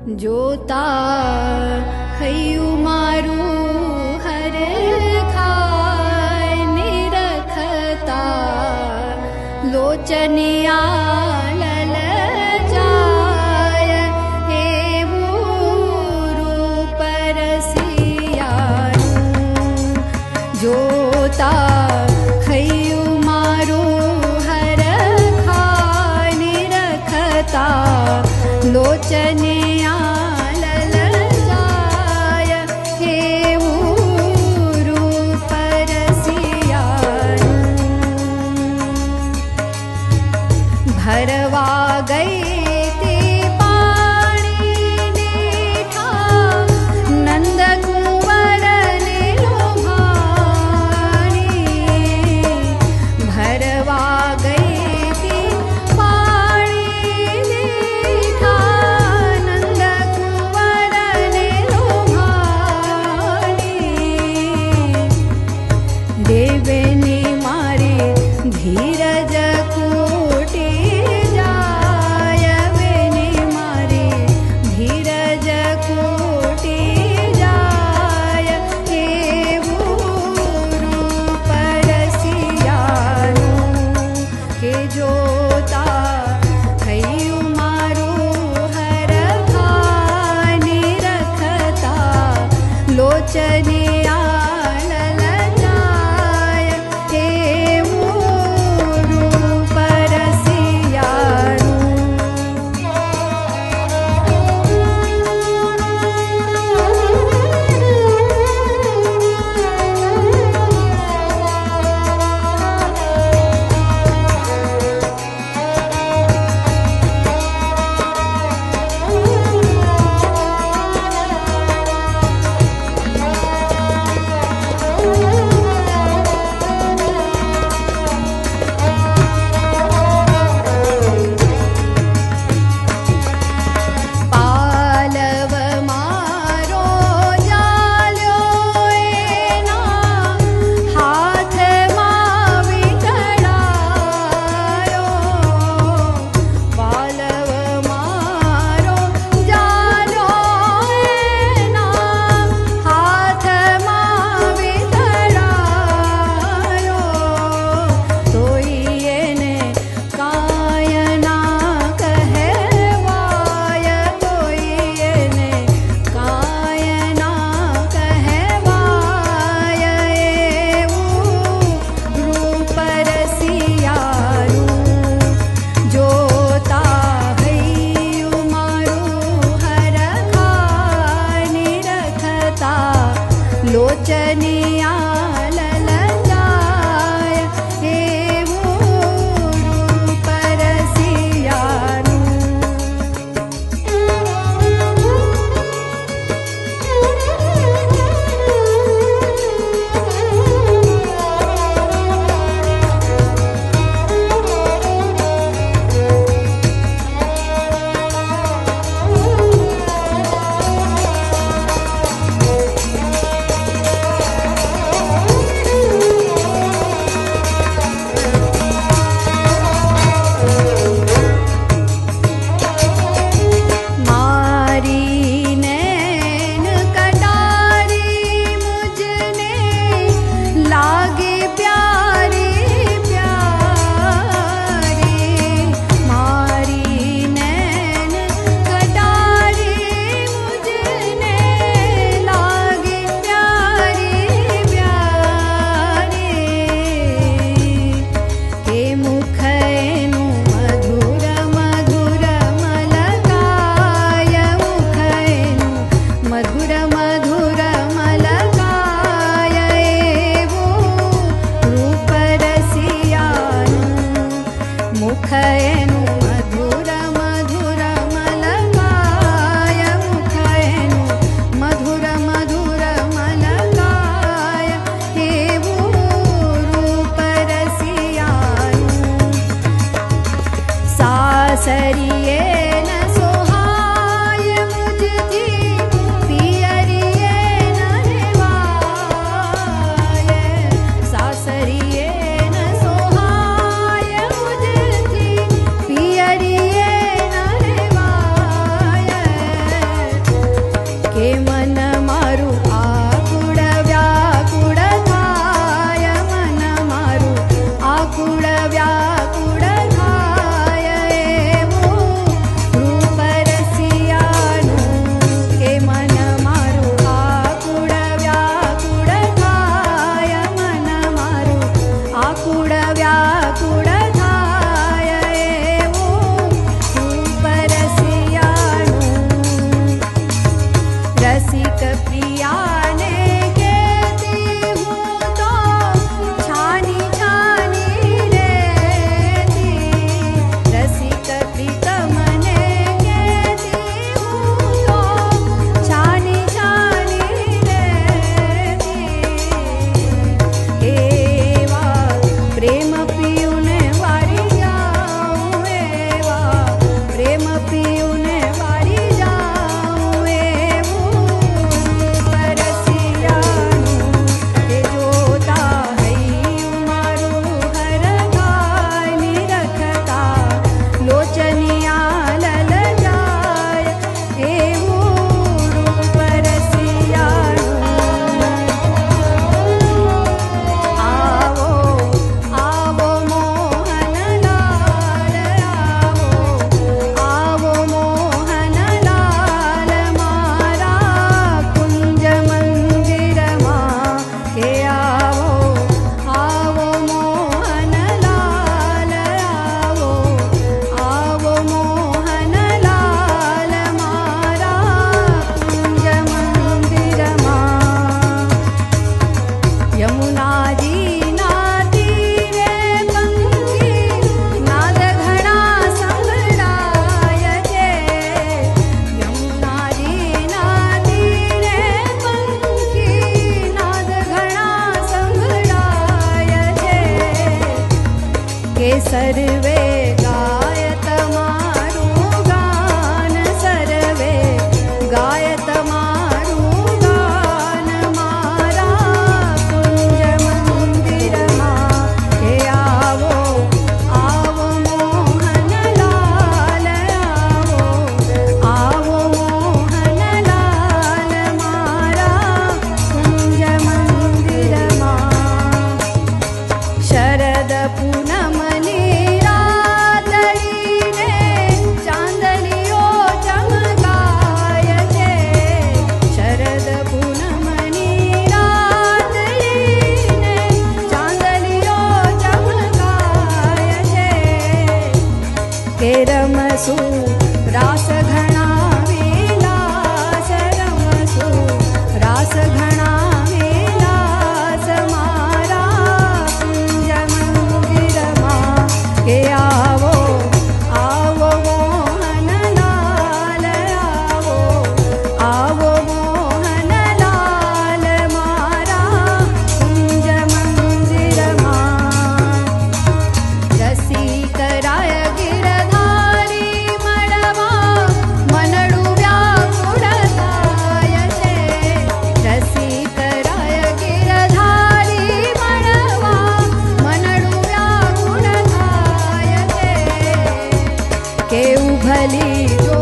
जोता हयु मारू हर खाय निरखता लोचनिया लल जाय हेवूं रूप रसियानु जोता हयु मारू हर खाय निरखता लोचनिया भरवा गई थी पाणी नीठा नंद कुंवर ने लोभाणी भरवा गई थी पाणी नीठा नंद कुंवर ने लोभाणी देवेनी मारी धीरज लोचनिया लल जाय हेवूं रूप रसियानु लोचनिया लल जाय हेवूं रूप रसियानु मुखयनु मधुर मधुर मलकाय मुखयनु मधुर मधुर मलकाय हेवूं रूप रसियानु सासरिये न सोहाय मुझथी पियरिये न रेवाय सासरिये न सोहाय मुझथी पियरिये न रेवाय રમસુ રાસ ઘણા વિલાસ રમસુ રાસ ઘણા વિલાસ મારા કુંજ મંદિરમાં કે આવો આવો મોહનલાલ આવો આવો મોહનલાલ મારા કુંજ મંદિરમાં રસી કરાય ગિરધારી મળવા મનડું વ્યાકુળ થાય છે રસી કરાય ગિરધારી મળવા મનડું વ્યાકુળ થાય છે કેવું ભલી જો